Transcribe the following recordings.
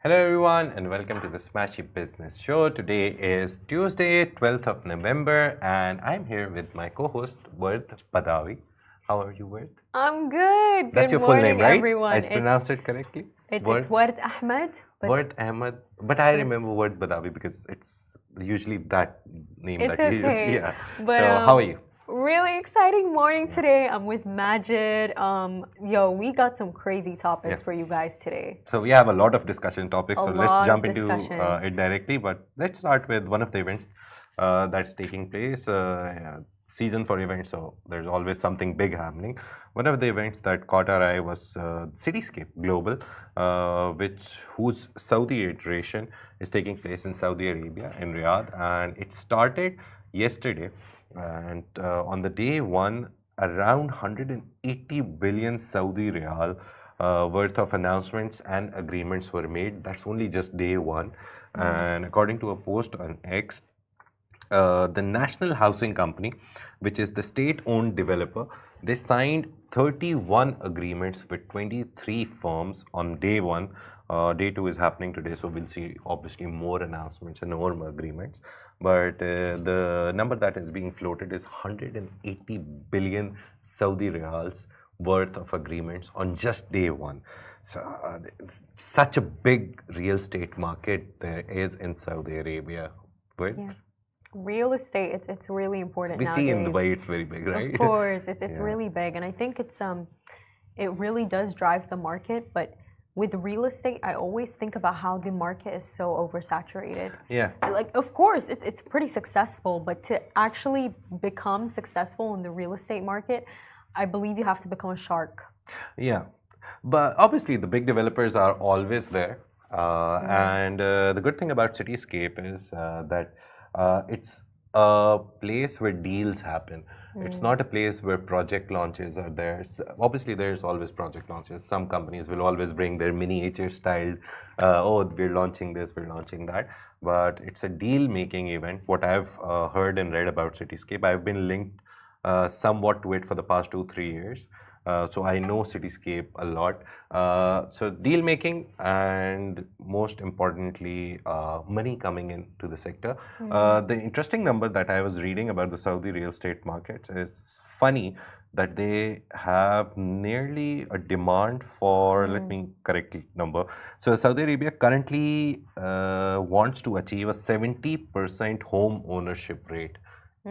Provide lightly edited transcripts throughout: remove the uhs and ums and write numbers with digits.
Hello everyone and welcome to the Smashi Business Show. Today is Tuesday, 12th of November and I'm here with my co-host Worth Badawi. How are you, Worth? I'm good. That's Good your full name, morning, right? everyone. I pronounced it correctly? It's Ward Ahmed. Worth Ahmed. But I but remember Worth Badawi because it's usually that name it's that you used. okay. Yeah. But, So how are you? Really exciting morning today. I'm with Majid. We got some crazy topics for you guys today. So we have a lot of discussion topics. A So let's lot jump of into discussions. it directly. But let's start with one of the events that's taking place. Season for events, so there's always something big happening. One of the events that caught our eye was Cityscape Global, whose Saudi iteration is taking place in Saudi Arabia in Riyadh, and it started yesterday. And on the day one, around 180 billion Saudi riyal worth of announcements and agreements were made. That's only just day one. And according to a post on X, the National Housing Company, which is the state-owned developer, they signed 31 agreements with 23 firms on day one. Day two is happening today, so we'll see obviously more announcements and more agreements. But the number that is being floated is 180 billion Saudi riyals worth of agreements on just day one. So it's such a big real estate market there is in Saudi Arabia. Right? Yeah. Real estate, it's really important We nowadays. see in Dubai it's very big, right? Of course, it's really big, and I think it really does drive the market. But with real estate, I always think about how the market is so oversaturated. Yeah. Like, of course, it's pretty successful, but to actually become successful in the real estate market, I believe you have to become a shark. Yeah. But obviously, the big developers are always there. And the good thing about Cityscape is that it's a place where deals happen. It's not a place where project launches are there. So obviously, there's always project launches. Some companies will always bring their miniature styled, we're launching this, we're launching that. But it's a deal making event. What I've heard and read about Cityscape, I've been linked somewhat to it for the past 2-3 years. So I know Cityscape a lot. So deal making and most importantly, money coming into the sector. The interesting number that I was reading about the Saudi real estate market is funny that they have nearly a demand for, let me correctly number. So Saudi Arabia currently wants to achieve a 70% home ownership rate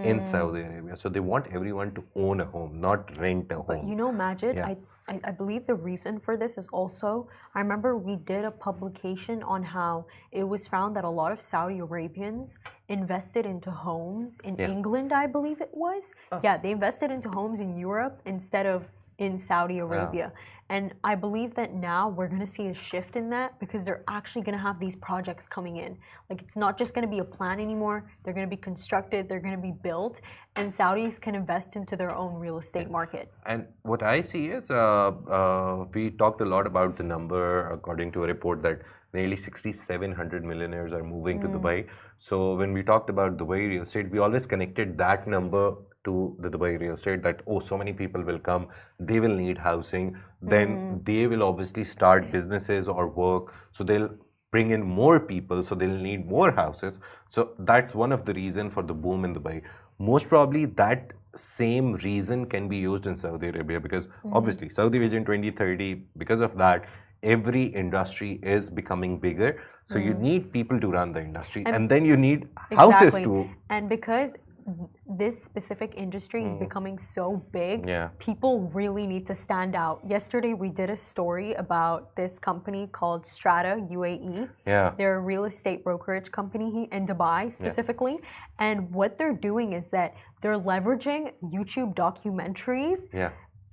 in Saudi Arabia. So they want everyone to own a home, not rent a home. But you know, Majid, Yeah. I believe the reason for this is also, I remember we did a publication on how it was found that a lot of Saudi Arabians invested into homes in England, I believe it was. Yeah, they invested into homes in Europe instead of in Saudi Arabia. And I believe that now we're going to see a shift in that because they're actually going to have these projects coming in. Like, it's not just going to be a plan anymore. They're going to be constructed, they're going to be built, and Saudis can invest into their own real estate market. And what I see is, we talked a lot about the number according to a report that nearly 6,700 millionaires are moving to Dubai. So when we talked about Dubai real estate, we always connected that number to the Dubai real estate, that so many people will come, they will need housing, then they will obviously start businesses or work, so they'll bring in more people, so they'll need more houses. So that's one of the reasons for the boom in Dubai. Most probably that same reason can be used in Saudi Arabia because obviously Saudi Vision 2030, because of that, every industry is becoming bigger. So you need people to run the industry, and then you need houses to. And because this specific industry is becoming so big, people really need to stand out. Yesterday, we did a story about this company called Strata UAE. They're a real estate brokerage company in Dubai specifically. And what they're doing is that they're leveraging YouTube documentaries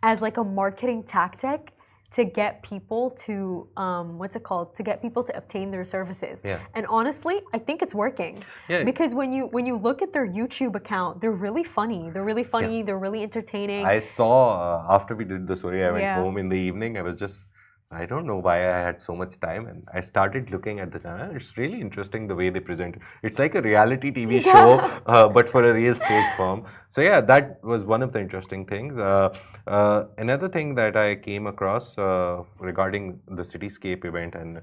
as like a marketing tactic to get people to to get people to obtain their services. And honestly, I think it's working. Because when you look at their YouTube account, they're really funny. They're really entertaining. I saw after we did the story, I went home in the evening. I don't know why I had so much time, and I started looking at the channel. It's really interesting the way they present it. It's like a reality TV show, but for a real estate firm. So yeah, that was one of the interesting things. Another thing that I came across regarding the Cityscape event and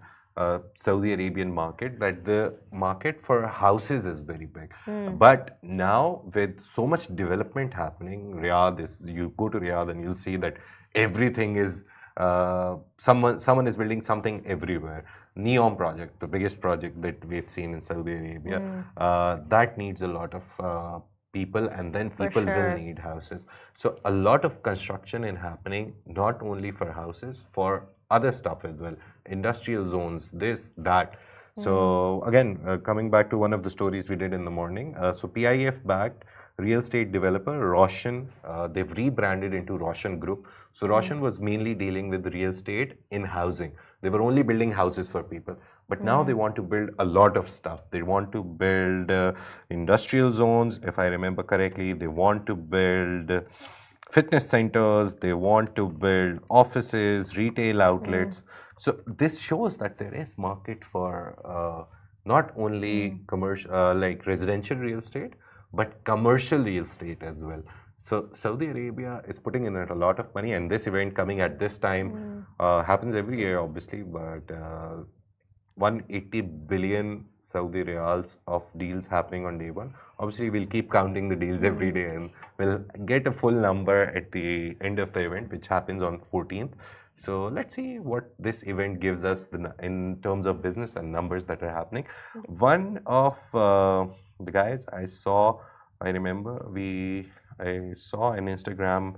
Saudi Arabian market, that the market for houses is very big. But now with so much development happening, you go to Riyadh and you'll see that everything is, someone is building something everywhere. Neom project, the biggest project that we've seen in Saudi Arabia, that needs a lot of people, and then people will need houses. So a lot of construction is happening, not only for houses, for other stuff as well, industrial zones, this, that. So again, coming back to one of the stories we did in the morning, so PIF backed real estate developer Roshan, they've rebranded into Roshan Group. So Roshan was mainly dealing with real estate in housing. They were only building houses for people. But now they want to build a lot of stuff. They want to build industrial zones, if I remember correctly. They want to build fitness centers. They want to build offices, retail outlets. So this shows that there is market for not only commercial, like residential real estate, but commercial real estate as well. So Saudi Arabia is putting in a lot of money, and this event coming at this time happens every year, obviously, but 180 billion Saudi riyals of deals happening on day one. Obviously, we'll keep counting the deals every day, and we'll get a full number at the end of the event, which happens on 14th. So let's see what this event gives us in terms of business and numbers that are happening. One of the guys I saw, I remember, I saw an Instagram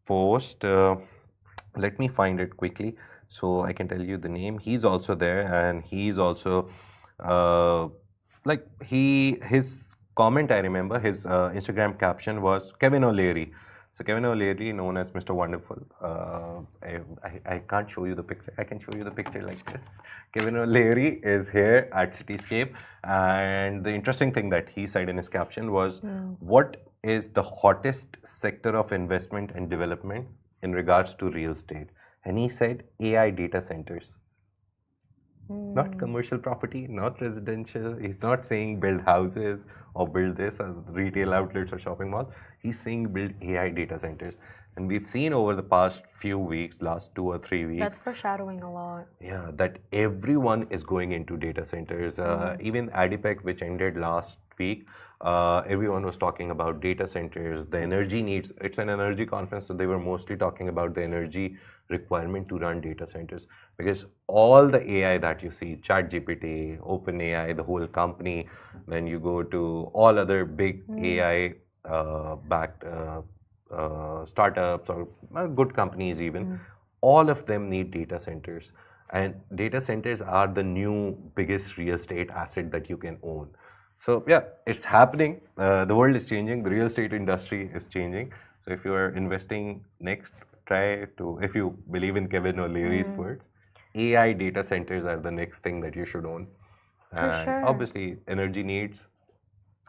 post. Let me find it quickly so I can tell you the name. He's also there, and he's also his comment, I remember, his Instagram caption was Kevin O'Leary. So Kevin O'Leary, known as Mr. Wonderful. I can't show you the picture. I can show you the picture like this. Kevin O'Leary is here at Cityscape, and the interesting thing that he said in his caption was, what is the hottest sector of investment and development in regards to real estate? And he said AI data centers. Not commercial property, not residential. He's not saying build houses or build this or retail outlets or shopping malls. He's saying build AI data centers. And we've seen over the past few weeks, last 2 or 3 weeks. That's foreshadowing a lot. Yeah, that everyone is going into data centers. Even ADIPEC, which ended last week, everyone was talking about data centers, the energy needs. It's an energy conference, so they were mostly talking about the energy requirement to run data centers, because all the AI that you see, ChatGPT, OpenAI, the whole company, then you go to all other big AI backed startups or good companies even, all of them need data centers. And data centers are the new biggest real estate asset that you can own. So yeah, it's happening. The world is changing. The real estate industry is changing. So if you are investing next, try to, if you believe in Kevin O'Leary's words, AI data centers are the next thing that you should own. And obviously, energy needs,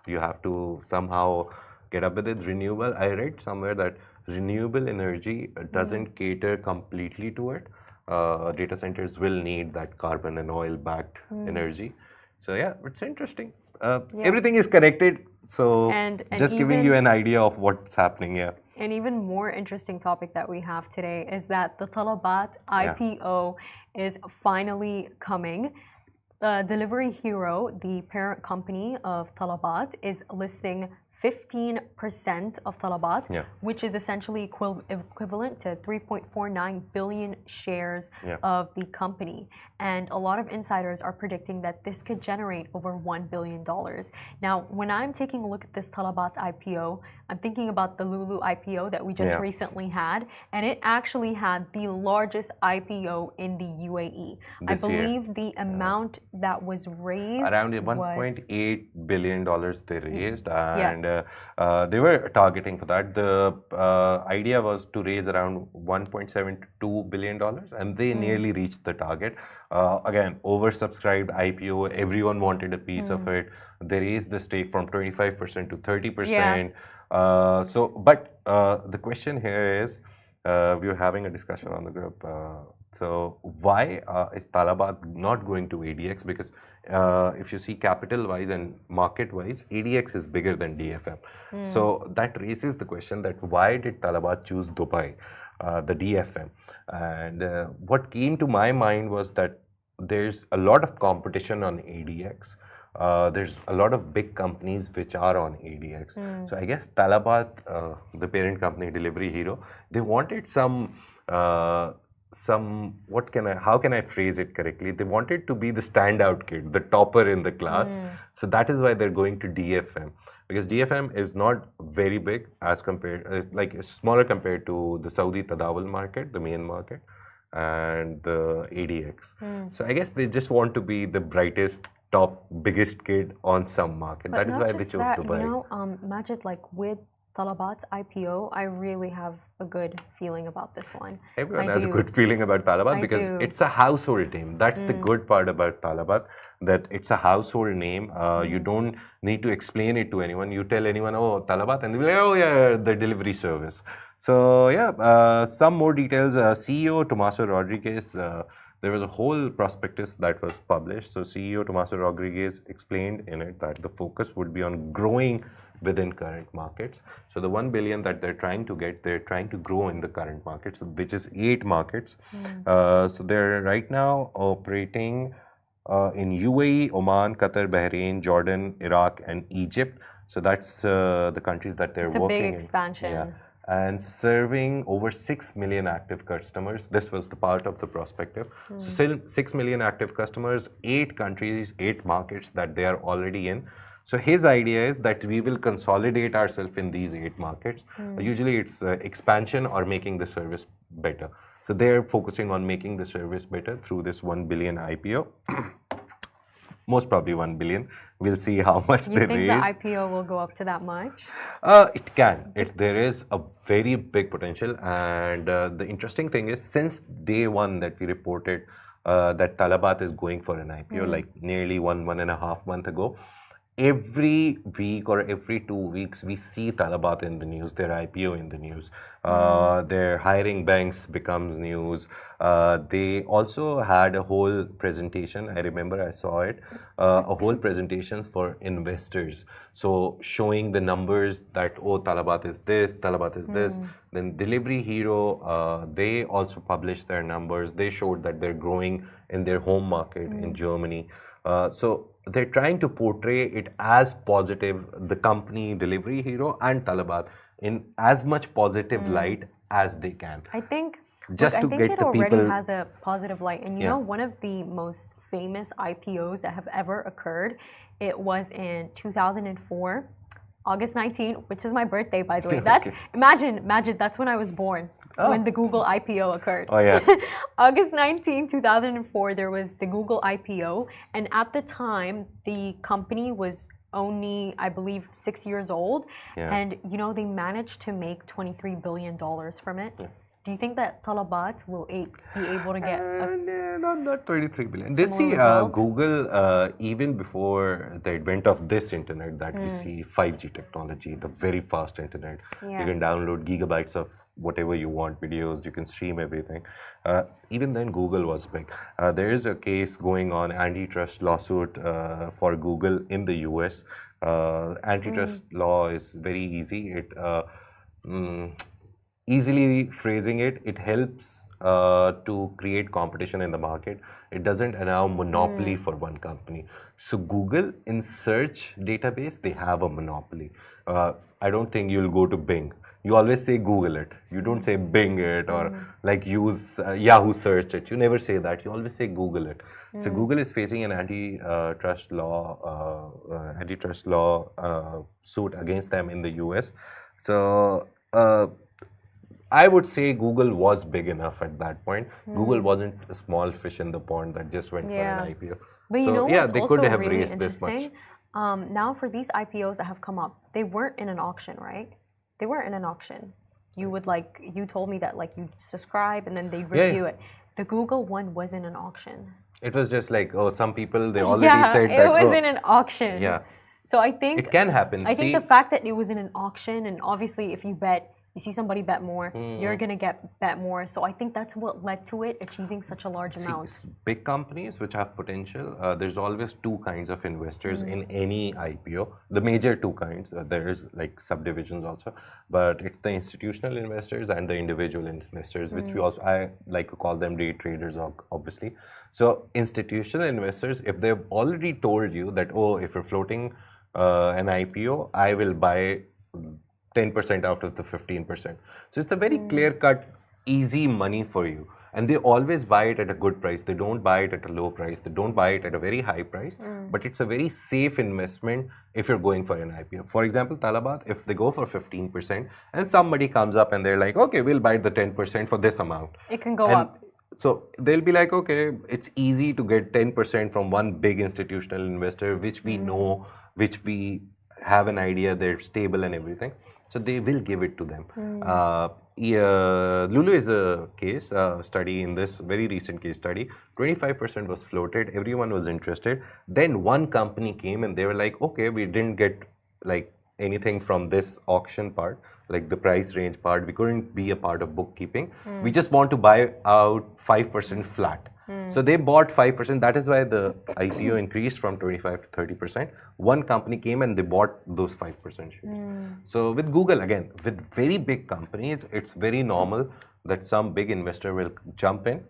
you have to somehow get up with it. Renewable, I read somewhere that renewable energy doesn't cater completely to it. Data centers will need that carbon and oil backed energy. So yeah, it's interesting. Everything is connected. So just giving you an idea of what's happening here. An even more interesting topic that we have today is that the Talabat IPO is finally coming. Delivery Hero, the parent company of Talabat, is listing 15% of Talabat, which is essentially equivalent to 3.49 billion shares of the company. And a lot of insiders are predicting that this could generate over $1 billion. Now, when I'm taking a look at this Talabat IPO, I'm thinking about the Lulu IPO that we just recently had, and it actually had the largest IPO in the UAE. I believe the amount that was raised around $1.8 billion they raised, and they were targeting for that. The idea was to raise around $1.72 billion, and they nearly reached the target. Again, oversubscribed IPO, everyone wanted a piece of it. They raised the stake from 25% to 30%. But the question here is, we were having a discussion on the group. So why is Talabat not going to ADX? Because if you see capital-wise and market-wise, ADX is bigger than DFM. So that raises the question that why did Talabat choose Dubai, the DFM? And what came to my mind was that there's a lot of competition on ADX. There's a lot of big companies which are on ADX. So I guess Talabat, the parent company, Delivery Hero, they wanted how can I phrase it correctly? They wanted to be the standout kid, the topper in the class. So that is why they're going to DFM, because DFM is not very big as compared, like it's smaller compared to the Saudi Tadawul market, the main market, and the ADX. So I guess they just want to be the brightest, top, biggest kid on some market. But that is why they chose Dubai. You know, Majid, like with Talabat's IPO, I really have a good feeling about this one. Everyone has a good feeling about Talabat because it's a household name. That's the good part about Talabat, that it's a household name. You don't need to explain it to anyone. You tell anyone, oh, Talabat, and they'll be like, oh, yeah, the delivery service. So, yeah, some more details. CEO Tomaso Rodriguez, there was a whole prospectus that was published. So, CEO Tomaso Rodriguez explained in it that the focus would be on growing within current markets. So the 1 billion that they're trying to get, they're trying to grow in the current markets, which is 8 markets. So they're right now operating in UAE, Oman, Qatar, Bahrain, Jordan, Iraq, and Egypt. So that's the countries that they're working in. It's a big expansion. Yeah. And serving over 6 million active customers. This was the part of the prospective. So still 6 million active customers, 8 countries, 8 markets that they are already in. So his idea is that we will consolidate ourselves in these 8 markets. Usually it's expansion or making the service better. So they're focusing on making the service better through this 1 billion IPO. Most probably 1 billion. We'll see how much they raise. You think the IPO will go up to that much? It can. There is a very big potential. And the interesting thing is, since day one that we reported that Talabat is going for an IPO, like nearly 1.5 months ago, every week or every 2 weeks, we see Talabat in the news, their IPO in the news. Their hiring banks becomes news. They also had a whole presentation. I remember I saw it. A whole presentations for investors. So showing the numbers that, oh, Talabat is this, Talabat is this. Then Delivery Hero, they also published their numbers. They showed that they're growing in their home market in Germany. So they're trying to portray it as positive, the company Delivery Hero and Talabat, in as much positive light as they can. I think just to get it the already people has a positive light. And you know, one of the most famous IPOs that have ever occurred, it was in 2004. August 19, which is my birthday, by the way. That's imagine, that's when I was born, when the Google IPO occurred. Oh yeah. August 19, 2004, there was the Google IPO, and at the time, the company was only, I believe, 6 years old, and you know they managed to make $23 billion from it. Do you think that Talabat will be able to get not 23 billion. Let's see, Google, even before the advent of this internet that we see, 5G technology, the very fast internet. You can download gigabytes of whatever you want, videos, you can stream everything. Even then, Google was big. There is a case going on, antitrust lawsuit for Google in the US. Antitrust law is very easy. Easily phrasing it, it helps to create competition in the market. It doesn't allow monopoly for one company. So Google, in search database, they have a monopoly. I don't think you'll go to Bing. You always say Google it. You don't say Bing it or like use Yahoo search it. You never say that. You always say Google it. So Google is facing an antitrust law suit against them in the US. So I would say Google was big enough at that point. Google wasn't a small fish in the pond that just went for an IPO. But you know they could have raised this much. Now for these IPOs that have come up, they weren't in an auction, right? They weren't in an auction. You would you told me that you subscribe and then they review it. The Google one was in an auction. It was just like, oh, some people, they already said that. It was in an auction. Yeah. So I think it can happen. I think the fact that it was in an auction, and obviously if you bet You see somebody bet more, you're going to bet more. So I think that's what led to it achieving such a large amount. Big companies which have potential, there's always two kinds of investors in any IPO. The major two kinds. There's like subdivisions also, but it's the institutional investors and the individual investors, which I like to call them day traders, obviously. So institutional investors, if they've already told you that, oh, if you're floating an IPO, I will buy 10% out of the 15%. So it's a very clear-cut, easy money for you. And they always buy it at a good price. They don't buy it at a low price. They don't buy it at a very high price. But it's a very safe investment if you're going for an IPO. For example, Talabat, if they go for 15% and somebody comes up and they're like, okay, we'll buy the 10% for this amount. It can go up. So they'll be like, okay, it's easy to get 10% from one big institutional investor, which we know, which we have an idea they're stable and everything. So they will give it to them. Lulu is a case study in this very recent case study. 25% was floated. Everyone was interested. Then one company came and they were like, okay, we didn't get like anything from this auction part, like the price range part. We couldn't be a part of bookkeeping. We just want to buy out 5% flat. So they bought 5%. That is why the IPO increased from 25 to 30%. One company came and they bought those 5% shares. So with Google, again, with very big companies, it's very normal that some big investor will jump in,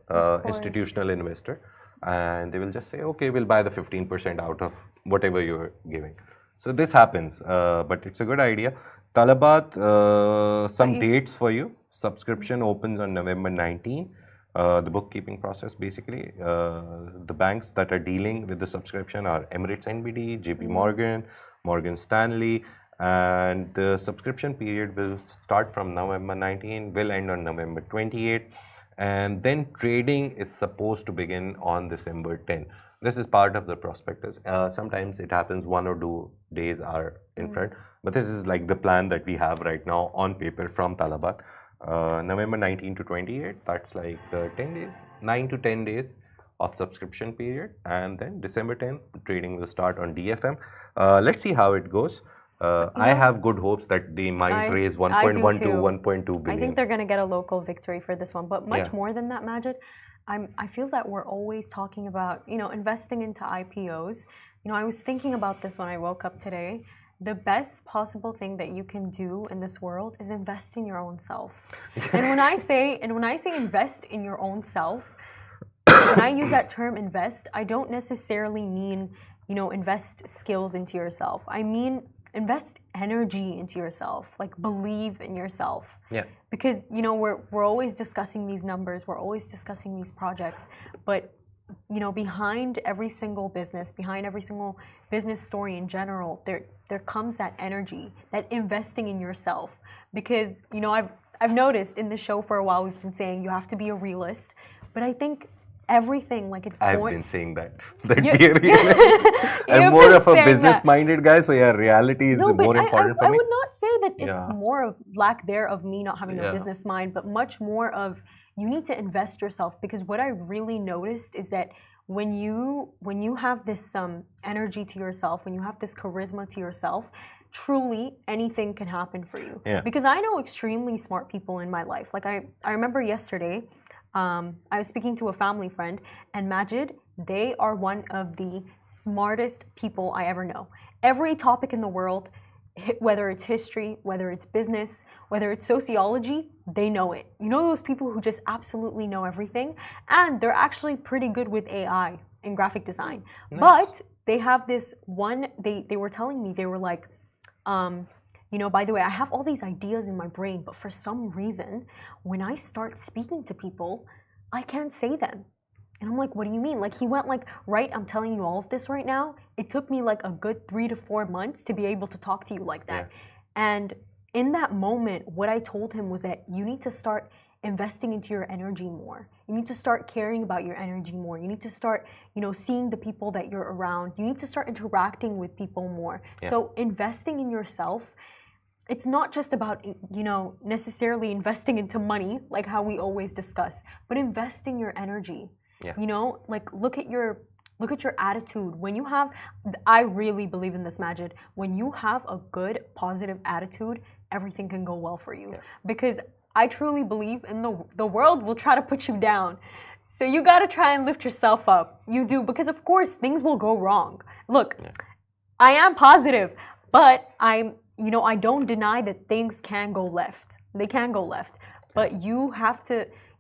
institutional investor, and they will just say, okay, we'll buy the 15% out of whatever you're giving. So this happens, but it's a good idea. Talabat, some dates for you. Subscription opens on November 19. The bookkeeping process, basically. The banks that are dealing with the subscription are Emirates NBD, JP Morgan, Morgan Stanley, and the subscription period will start from November 19, will end on November 28, and then trading is supposed to begin on December 10. This is part of the prospectus. Sometimes it happens 1 or 2 days are in front, but this is like the plan that we have right now on paper from Talabat. November 19 to 28, that's like 10 days, 9 to 10 days of subscription period. And then December 10th, trading will start on DFM. Let's see how it goes. I have good hopes that they might raise 1.1 to 1.2 billion. I think they're going to get a local victory for this one. But much more than that, Majid, I feel that we're always talking about, investing into IPOs. I was thinking about this when I woke up today. The best possible thing that you can do in this world is invest in your own self. And when I say invest in your own self, when I use that term invest, I don't necessarily mean, invest skills into yourself. I mean invest energy into yourself, like believe in yourself. Yeah. Because, we're always discussing these numbers, we're always discussing these projects, but behind every single business story in general, there comes that energy, that investing in yourself. Because I've noticed in the show for a while we've been saying you have to be a realist, but I think everything I've been saying that be a realist. I'm more of a business-minded guy, so reality is more important for me. I would not say that it's more of lack there of me not having a business mind, but much more of you need to invest yourself. Because what I really noticed is that when you have this energy to yourself, when you have this charisma to yourself, truly anything can happen for you. Yeah. Because I know extremely smart people in my life. Like I remember yesterday, I was speaking to a family friend, and Majid, they are one of the smartest people I ever know. Every topic in the world, whether it's history, whether it's business, whether it's sociology, they know it. Those people who just absolutely know everything, and they're actually pretty good with AI and graphic design. Nice. But they have this one, they were telling me, they were like, by the way, I have all these ideas in my brain, but for some reason, when I start speaking to people, I can't say them. And I'm like, what do you mean? Like, he went like, right, I'm telling you all of this right now. It took me like a good 3 to 4 months to be able to talk to you like that. Yeah. And in that moment, what I told him was that you need to start investing into your energy more. You need to start caring about your energy more. You need to start, seeing the people that you're around. You need to start interacting with people more. Yeah. So investing in yourself, it's not just about, necessarily investing into money, like how we always discuss, but investing your energy. Yeah. Like look at your attitude. When you have, I really believe in this, Majid. When you have a good, positive attitude, everything can go well for you. Because I truly believe in the world will try to put you down. So you got to try and lift yourself up. You do, because of course things will go wrong. Look, I am positive, but I don't deny that things can go left. They can go left, but you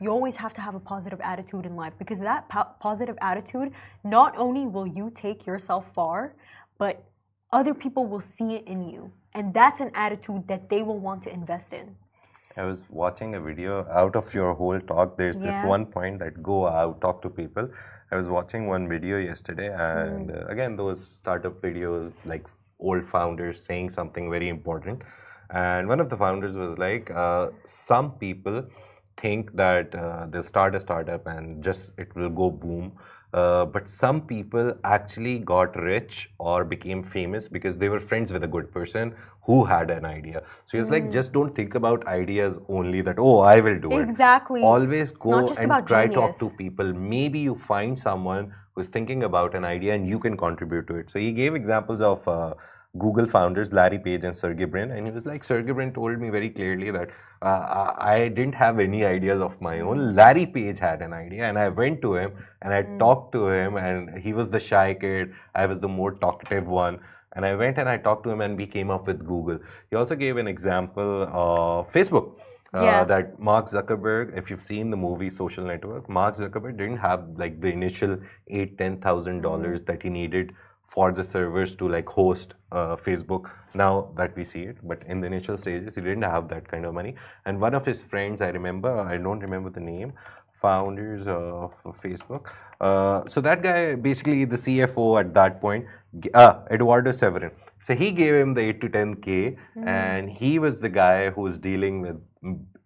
always have to have a positive attitude in life, because that positive attitude, not only will you take yourself far, but other people will see it in you. And that's an attitude that they will want to invest in. I was watching a video out of your whole talk. There's this one point that go out, talk to people. I was watching one video yesterday, and again, those startup videos, like old founders saying something very important. And one of the founders was like, some people think that they'll start a startup and just it will go boom. But some people actually got rich or became famous because they were friends with a good person who had an idea. So he was like, just don't think about ideas only that, oh, I will do it. Exactly. Always go and try talk to people. Maybe you find someone who's thinking about an idea and you can contribute to it. So he gave examples of Google founders, Larry Page and Sergey Brin. And he was like, Sergey Brin told me very clearly that I didn't have any ideas of my own. Larry Page had an idea, and I went to him and I talked to him, and he was the shy kid. I was the more talkative one. And I went and I talked to him, and we came up with Google. He also gave an example of Facebook. That Mark Zuckerberg, if you've seen the movie Social Network, Mark Zuckerberg didn't have like the initial $10,000 that he needed for the servers to like host Facebook, now that we see it. But in the initial stages, he didn't have that kind of money. And one of his friends, I don't remember the name, founders of Facebook. So that guy, basically the CFO at that point, Eduardo Severin. So he gave him the 8 to 10K, and he was the guy who was dealing with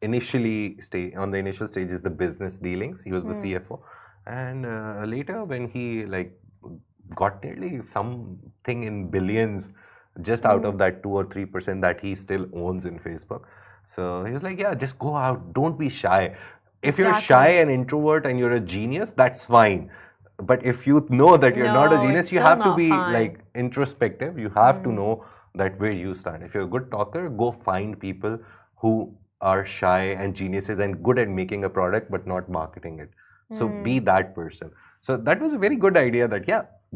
on the initial stages, the business dealings. He was the CFO. And later when he like got nearly something in billions just out of that 2 or 3% that he still owns in Facebook. So he's like, yeah, just go out, don't be shy. If you're shy and introvert and you're a genius, that's fine. But if you know that you're not a genius, you have to be like introspective. You have to know that where you stand. If you're a good talker, go find people who are shy and geniuses and good at making a product but not marketing it. So be that person. So that was a very good idea that,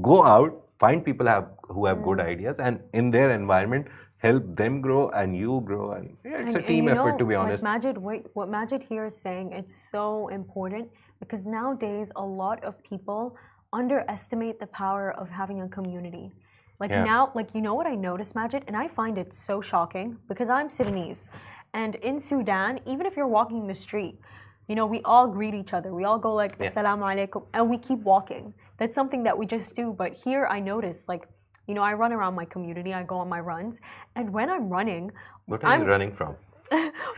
go out, find people who have good ideas, and in their environment, help them grow and you grow. And it's a team effort, to be honest. What Majid here is saying, it's so important, because nowadays a lot of people underestimate the power of having a community. Now, you know what I noticed, Majid? And I find it so shocking, because I'm Sudanese. And in Sudan, even if you're walking the street, we all greet each other. We all go like, Assalamu alaikum, and we keep walking. That's something that we just do. But here I notice, I run around my community. I go on my runs. And when I'm running... What are you running from?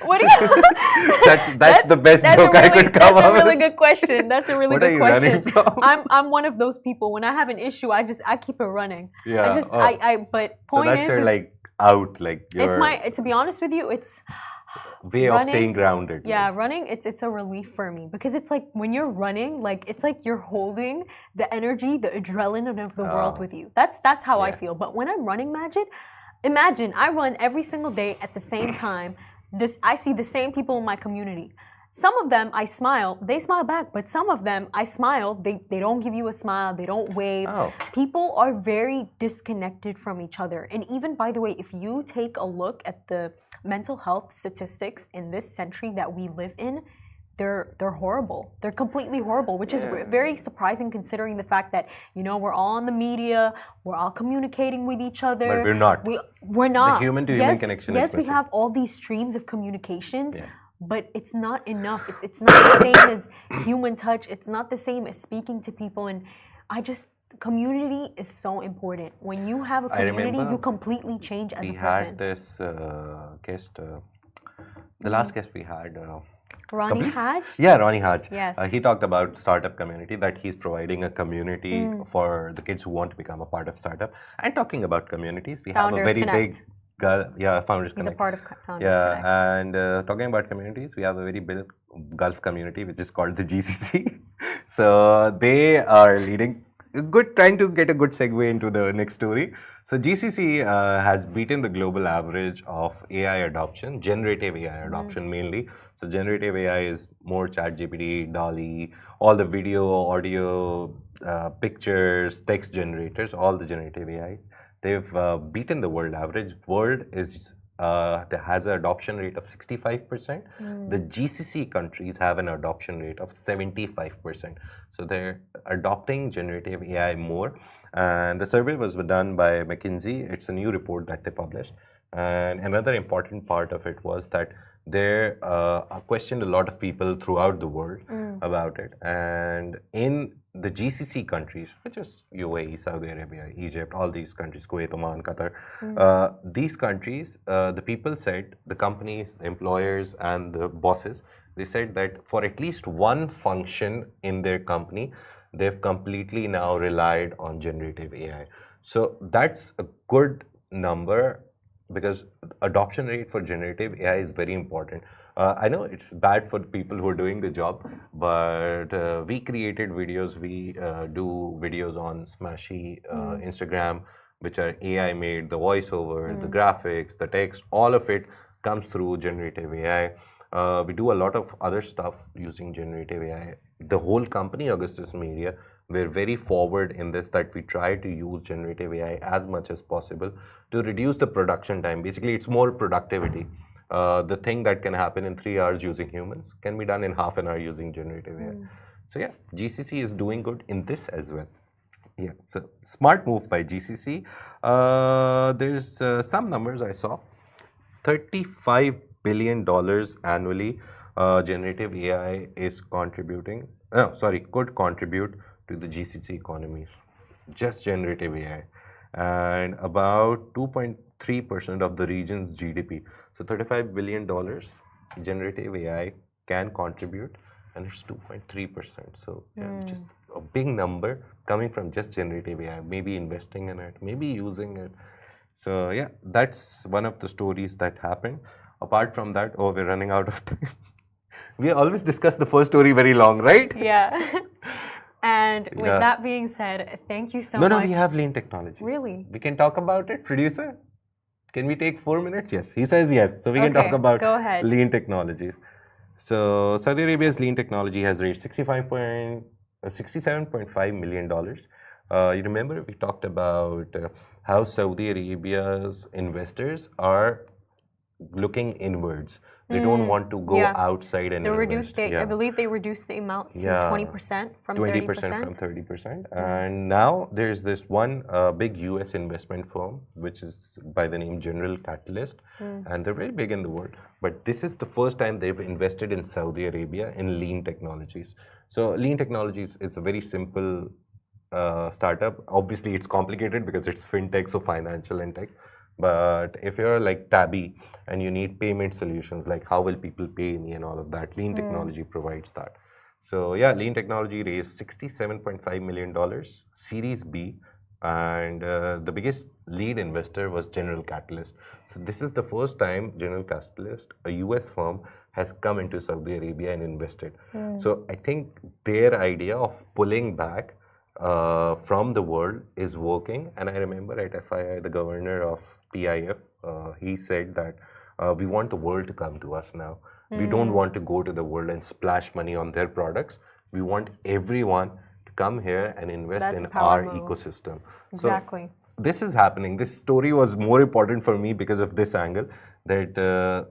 What do you... that's the best joke I could come up with. That's a really good question. That's a really good question. Running from? I'm one of those people. When I have an issue, I keep it running. Yeah. But point so that's your out, your... to be honest with you, it's... way of staying grounded. Yeah, running, it's a relief for me, because it's like when you're running, it's like you're holding the energy, the adrenaline of the world with you. That's how I feel. But when I'm running, Majid, imagine I run every single day at the same time. I see the same people in my community. Some of them I smile, they smile back, but some of them I smile, they don't give you a smile, they don't wave. People are very disconnected from each other. And even, by the way, if you take a look at the mental health statistics in this century that we live in, they're horrible. They're completely horrible, which is very surprising, considering the fact that, we're all on the media, we're all communicating with each other. But we're not. We're not. The human-to-human connection is missing. We have all these streams of communications, but it's not enough. It's not the same as human touch. It's not the same as speaking to people. And community is so important. When you have a community, you completely change as a person. We had this guest, the last guest we had. Ronnie Haj? Yeah, Ronnie Haj. Yes. He talked about startup community, that he's providing a community for the kids who want to become a part of startup. And talking about communities, we have a very big... Founders Connect. He's a part of Founders Connect. And talking about communities, we have a very big Gulf community, which is called the GCC. So they are leading... trying to get a good segue into the next story. So GCC has beaten the global average of AI adoption, generative AI adoption mainly. So generative AI is more ChatGPT, DALL-E, all the video, audio, pictures, text generators, all the generative AIs. They've beaten the world average. World is has an adoption rate of 65%. The GCC countries have an adoption rate of 75%. So they're adopting generative AI more. And the survey was done by McKinsey. It's a new report that they published. And another important part of it was that there questioned a lot of people throughout the world about it. And in the GCC countries, which is UAE, Saudi Arabia, Egypt, all these countries, Kuwait, Oman, Qatar, these countries, the people said, the companies, the employers, and the bosses, they said that for at least one function in their company, they've completely now relied on generative AI. So that's a good number because adoption rate for generative AI is very important. I know it's bad for people who are doing the job, but we created videos. We do videos on Smashi, Instagram, which are AI made, the voiceover, the graphics, the text, all of it comes through generative AI. We do a lot of other stuff using generative AI. The whole company, Augustus Media, we're very forward in this that we try to use generative AI as much as possible to reduce the production time. Basically, it's more productivity. The thing that can happen in 3 hours using humans can be done in half an hour using generative AI. So yeah, GCC is doing good in this as well. Yeah, so smart move by GCC. There's some numbers I saw. $35 billion annually generative AI is contributing, could contribute to the GCC economies, just generative AI, and about 2.3% of the region's GDP. So $35 billion generative AI can contribute, and it's 2.3%. So yeah, just a big number coming from just generative AI, maybe investing in it, maybe using it. So yeah, that's one of the stories that happened. Apart from that, oh, we're running out of time. We always discuss the first story very long, right? Yeah. And with that being said, thank you so much. No, we have lean technology. Really? We can talk about it, producer. Can we take 4 minutes? Yes, he says yes. So we can talk about lean technologies. So Saudi Arabia's lean technology has raised $67.5 million. You remember we talked about how Saudi Arabia's investors are looking inwards. They don't want to go outside and invest. I believe they reduced the amount to 20% from 30%. 20% from 30%. And now there's this one big US investment firm, which is by the name General Catalyst. And they're very big in the world. But this is the first time they've invested in Saudi Arabia in lean technologies. So lean technologies is a very simple startup. Obviously, it's complicated because it's fintech, so financial and tech. But if you're like Tabby and you need payment solutions, like how will people pay me and all of that, lean technology provides that. So yeah, lean technology raised $67.5 million, Series B, and the biggest lead investor was General Catalyst. So this is the first time General Catalyst, a US firm, has come into Saudi Arabia and invested. So I think their idea of pulling back from the world is working. And I remember at FII, the governor of PIF, he said that we want the world to come to us now. We don't want to go to the world and splash money on their products. We want everyone to come here and invest in our ecosystem. Exactly. So this is happening. This story was more important for me because of this angle, that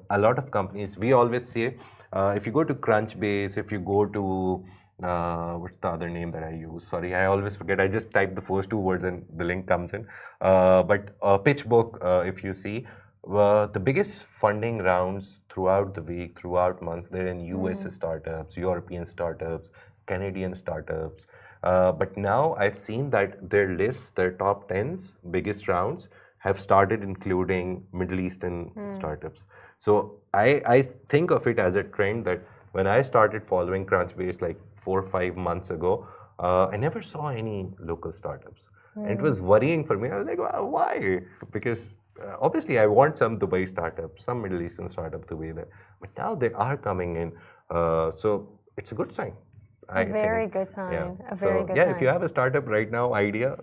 a lot of companies, we always say, if you go to Crunchbase, if you go to what's the other name that I use? Sorry, I always forget. I just type the first 2 words and the link comes in. But PitchBook, if you see, the biggest funding rounds throughout the week, throughout months, they're in US startups, European startups, Canadian startups. But now I've seen that their lists, their top 10s, biggest rounds, have started including Middle Eastern startups. So I think of it as a trend that when I started following Crunchbase like 4 or 5 months ago, I never saw any local startups. And it was worrying for me. I was like, well, why? Because obviously I want some Dubai startups, some Middle Eastern startup to be there. But now they are coming in. So it's a good sign. A very good sign. Yeah, if you have a startup right now idea,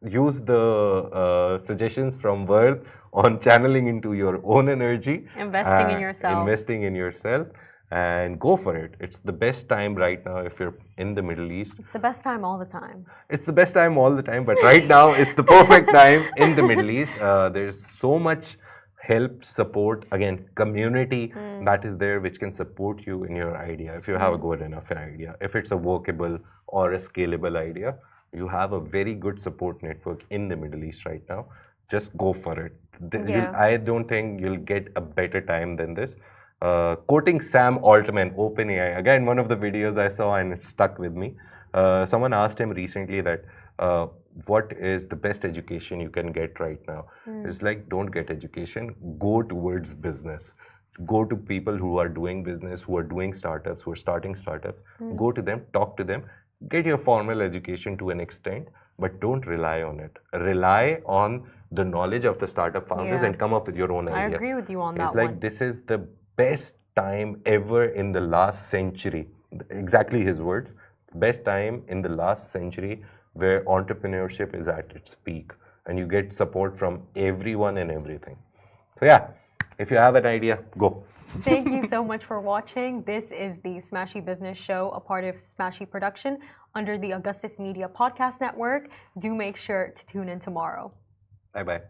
use the suggestions from Worth on channeling into your own energy. Investing in yourself. Investing in yourself. And go for it. It's the best time right now if you're in the Middle East. It's the best time all the time. It's the best time all the time, but right now it's the perfect time in the Middle East. There's so much help, support, again, community that is there which can support you in your idea. If you have a good enough idea, if it's a workable or a scalable idea, you have a very good support network in the Middle East right now. Just go for it. I don't think you'll get a better time than this. Quoting Sam Altman, OpenAI, again, one of the videos I saw and it stuck with me. Someone asked him recently that what is the best education you can get right now? It's like, don't get education, go towards business. Go to people who are doing business, who are doing startups, who are starting startups. Go to them, talk to them, get your formal education to an extent, but don't rely on it. Rely on the knowledge of the startup founders and come up with your own idea. I agree with you on that. It's like, this is the best time ever in the last century. Exactly his words. Best time in the last century where entrepreneurship is at its peak and you get support from everyone and everything. So yeah, if you have an idea, go. Thank you so much for watching. This is the Smashi Business Show, a part of Smashi Production under the Augustus Media Podcast Network. Do make sure to tune in tomorrow. Bye-bye.